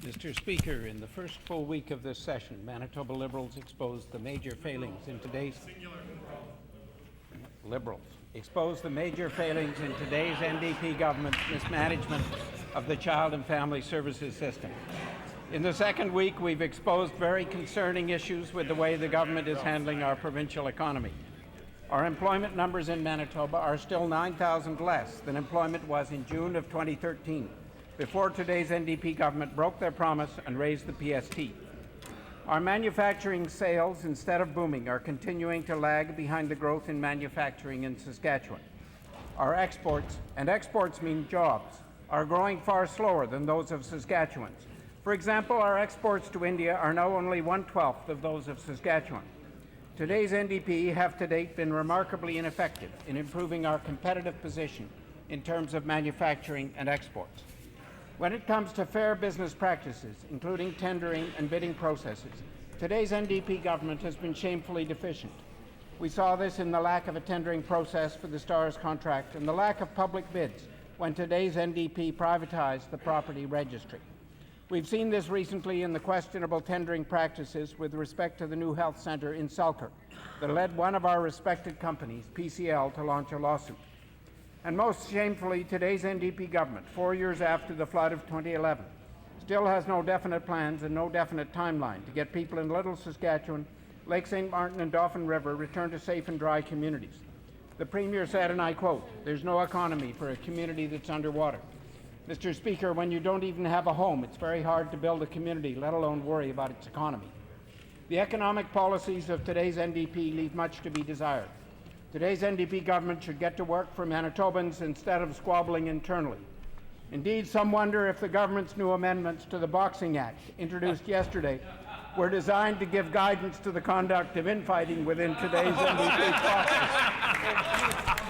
Mr. Speaker, in the first full week of this session, Manitoba Liberals exposed the major failings in today's NDP government's mismanagement of the child and family services system. In the second week, we've exposed very concerning issues with the way the government is handling our provincial economy. Our employment numbers in Manitoba are still 9,000 less than employment was in June of 2013, before today's NDP government broke their promise and raised the PST. Our manufacturing sales, instead of booming, are continuing to lag behind the growth in manufacturing in Saskatchewan. Our exports, and exports mean jobs, are growing far slower than those of Saskatchewan's. For example, our exports to India are now only 1/12 of those of Saskatchewan. Today's NDP have to date been remarkably ineffective in improving our competitive position in terms of manufacturing and exports. When it comes to fair business practices, including tendering and bidding processes, today's NDP government has been shamefully deficient. We saw this in the lack of a tendering process for the STARS contract and the lack of public bids when today's NDP privatized the property registry. We've seen this recently in the questionable tendering practices with respect to the new health centre in Selkirk that led one of our respected companies, PCL, to launch a lawsuit. And most shamefully, today's NDP government, 4 years after the flood of 2011, still has no definite plans and no definite timeline to get people in Little Saskatchewan, Lake St. Martin and Dauphin River returned to safe and dry communities. The Premier said, and I quote, "There's no economy for a community that's underwater." Mr. Speaker, when you don't even have a home, it's very hard to build a community, let alone worry about its economy. The economic policies of today's NDP leave much to be desired. Today's NDP government should get to work for Manitobans instead of squabbling internally. Indeed, some wonder if the government's new amendments to the Boxing Act, introduced yesterday, were designed to give guidance to the conduct of infighting within today's NDP caucus.